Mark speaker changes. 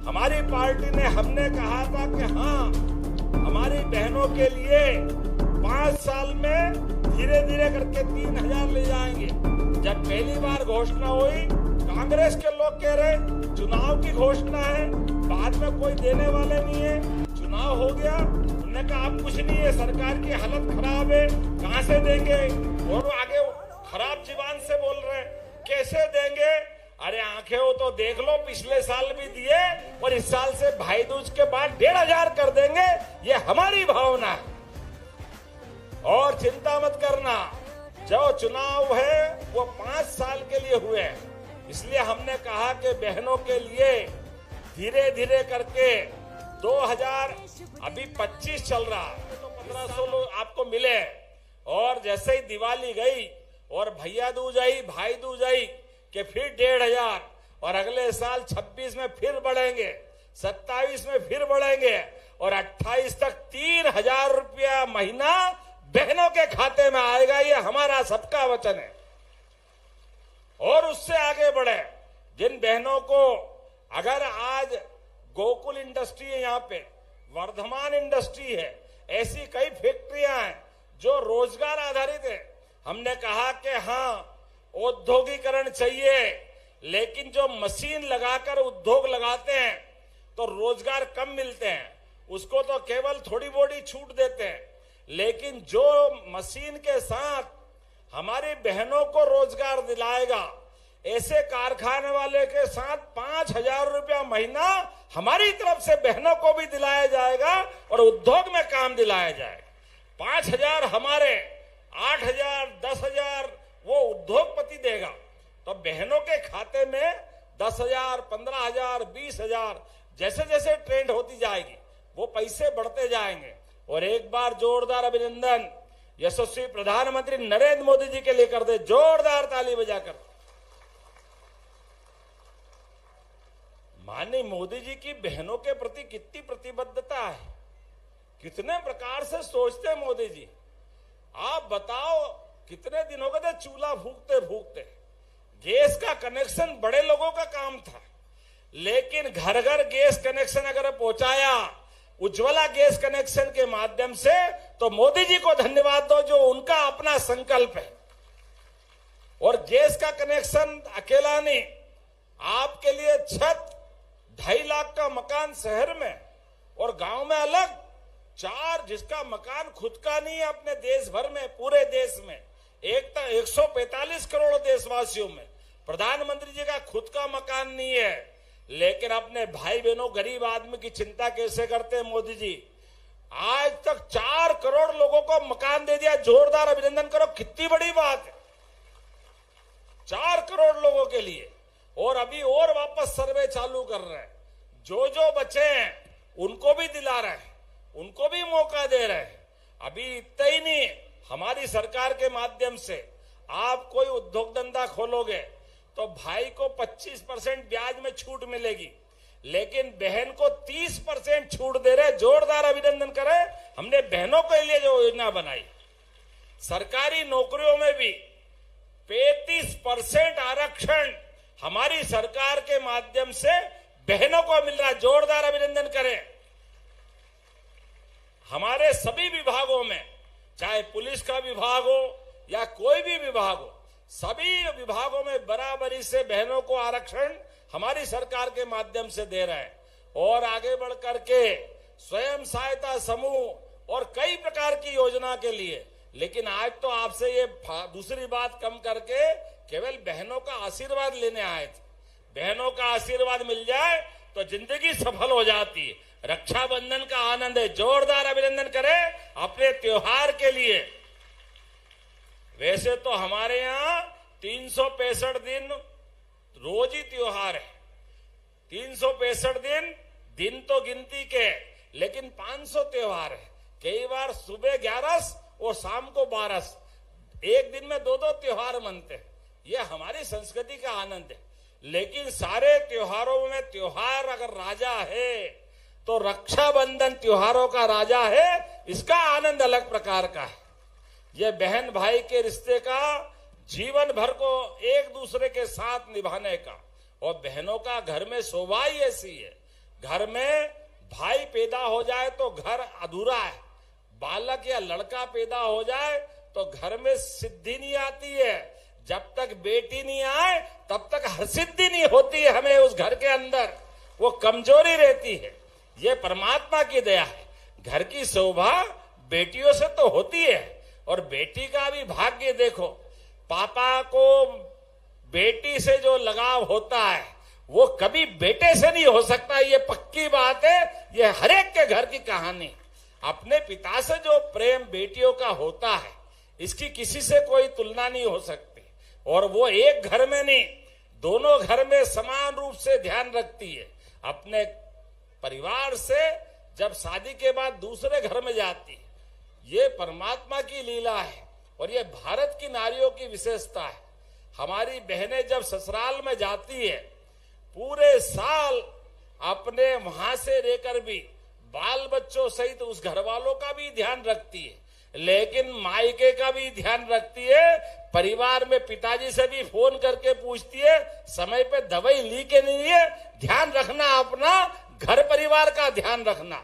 Speaker 1: हमारी पार्टी ने हमने कहा था कि हाँ, हमारी बहनों के लिए 5 साल में धीरे धीरे करके 3,000 ले जाएंगे। जब पहली बार घोषणा हुई, कांग्रेस के लोग कह रहे चुनाव की घोषणा है, बाद में कोई देने वाले नहीं है। चुनाव हो गया, उन्होंने कहा अब कुछ नहीं है, सरकार की हालत खराब है, कहां से देंगे। और आगे खराब जुबान से बोल रहे हैं कैसे देंगे। अरे आंखें हो तो देख लो, पिछले साल भी दिए और इस साल से भाई दूज के बाद 1,500 कर देंगे, ये हमारी भावना है। और चिंता मत करना, जो चुनाव है वो 5 साल के लिए हुए हैं, इसलिए हमने कहा कि बहनों के लिए धीरे धीरे करके 2000 अभी 25 चल रहा है तो 1,500 लोग आपको मिले। और जैसे ही दिवाली गई और भैया दूज आई, भाई दूज आई कि फिर 1,500 और अगले साल 26 में फिर बढ़ेंगे, 27 में फिर बढ़ेंगे और 28 तक 3,000 रुपया महीना बहनों के खाते में आएगा। ये हमारा सबका वचन है। और उससे आगे बढ़े, जिन बहनों को अगर आज गोकुल इंडस्ट्री है, यहाँ पे वर्धमान इंडस्ट्री है, ऐसी कई फैक्ट्रियां हैं जो रोजगार आधारित है। हमने कहा कि हाँ, औद्योगिकरण चाहिए, लेकिन जो मशीन लगाकर उद्योग लगाते हैं तो रोजगार कम मिलते हैं, उसको तो केवल थोड़ी बोड़ी छूट देते हैं। लेकिन जो मशीन के साथ हमारी बहनों को रोजगार दिलाएगा, ऐसे कारखाने वाले के साथ 5,000 रुपया महीना हमारी तरफ से बहनों को भी दिलाया जाएगा और उद्योग में काम दिलाया जाएगा। 5,000 हमारे, 8,000, 10,000 वो उद्योगपति देगा। तो बहनों के खाते में 10,000, 15,000, 20,000 जैसे जैसे ट्रेंड होती जाएगी वो पैसे बढ़ते जाएंगे। और एक बार जोरदार अभिनंदन यशस्वी प्रधानमंत्री नरेंद्र मोदी जी के लिए कर दे, जोरदार ताली बजाकर। माननीय मोदी जी की बहनों के प्रति कितनी प्रतिबद्धता है, कितने प्रकार से सोचते हैं मोदी जी। आप बताओ, कितने दिन हो गए थे चूल्हा फूकते फूकते। गैस का कनेक्शन बड़े लोगों का काम था, लेकिन घर घर गैस कनेक्शन अगर पहुंचाया उज्ज्वला गैस कनेक्शन के माध्यम से, तो मोदी जी को धन्यवाद दो, जो उनका अपना संकल्प है। और गैस का कनेक्शन अकेला नहीं, आपके लिए छत, 2.5 लाख का मकान शहर में और गांव में अलग 4, जिसका मकान खुद का नहीं है अपने देश भर में, पूरे देश में 145 करोड़ देशवासियों में प्रधानमंत्री जी का खुद का मकान नहीं है, लेकिन अपने भाई बहनों गरीब आदमी की चिंता कैसे करते हैं मोदी जी। आज तक 4 करोड़ लोगों को मकान दे दिया, जोरदार अभिनंदन करो, कितनी बड़ी बात है 4 करोड़ लोगों के लिए। और अभी और वापस सर्वे चालू कर रहे हैं, जो जो बचे हैं उनको भी दिला रहे हैं, उनको भी मौका दे रहे हैं। अभी इतना ही नहीं, हमारी सरकार के माध्यम से आप कोई उद्योग धंधा खोलोगे तो भाई को 25% ब्याज में छूट मिलेगी, लेकिन बहन को 30% छूट दे रहे। जोरदार अभिनंदन करें, हमने बहनों के लिए जो योजना बनाई। सरकारी नौकरियों में भी 35% आरक्षण हमारी सरकार के माध्यम से बहनों को मिल रहा है। जोरदार अभिनंदन करें। हमारे सभी विभागों में, चाहे पुलिस का विभाग हो या कोई भी विभाग हो, सभी विभागों में बराबरी से बहनों को आरक्षण हमारी सरकार के माध्यम से दे रहे हैं। और आगे बढ़ करके स्वयं सहायता समूह और कई प्रकार की योजना के लिए। लेकिन आज तो आपसे ये दूसरी बात कम करके केवल बहनों का आशीर्वाद लेने आए थे। बहनों का आशीर्वाद मिल जाए तो जिंदगी सफल हो जाती है। रक्षाबंधन का आनंद है। जोरदार अभिनंदन करें अपने त्योहार के लिए। वैसे तो हमारे यहाँ 365 दिन रोज ही त्योहार है। 365 दिन तो गिनती के, लेकिन 500 त्योहार है। कई बार सुबह 11 और शाम को 12, एक दिन में 2-2 त्योहार मनते हैं। ये हमारी संस्कृति का आनंद है। लेकिन सारे त्योहारों में त्योहार अगर राजा है तो रक्षाबंधन त्योहारों का राजा है। इसका आनंद अलग प्रकार का है। ये बहन भाई के रिश्ते का, जीवन भर को एक दूसरे के साथ निभाने का। और बहनों का घर में शोभा ही ऐसी है। घर में भाई पैदा हो जाए तो घर अधूरा है, बालक या लड़का पैदा हो जाए तो घर में सिद्धि नहीं आती है। जब तक बेटी नहीं आए तब तक हरसिद्धि नहीं होती है हमें उस घर के अंदर, वो कमजोरी रहती है। ये परमात्मा की दया है। घर की शोभा बेटियों से तो होती है, और बेटी का भी भाग्य देखो, पापा को बेटी से जो लगाव होता है वो कभी बेटे से नहीं हो सकता, ये पक्की बात है। ये हर एक के घर की कहानी। अपने पिता से जो प्रेम बेटियों का होता है इसकी किसी से कोई तुलना नहीं हो सकती, और वो एक घर में नहीं, दोनों घर में समान रूप से ध्यान रखती है। अपने परिवार से जब शादी के बाद दूसरे घर में जाती है, ये परमात्मा की लीला है और ये भारत की नारियों की विशेषता है। हमारी बहनें जब ससुराल में जाती है पूरे साल अपने वहां से रहकर भी बाल बच्चों सहित उस घर वालों का भी ध्यान रखती है, लेकिन मायके का भी ध्यान रखती है। परिवार में पिताजी से भी फोन करके पूछती है समय पे दवाई ली के नहीं है, ध्यान रखना, अपना घर परिवार का ध्यान रखना।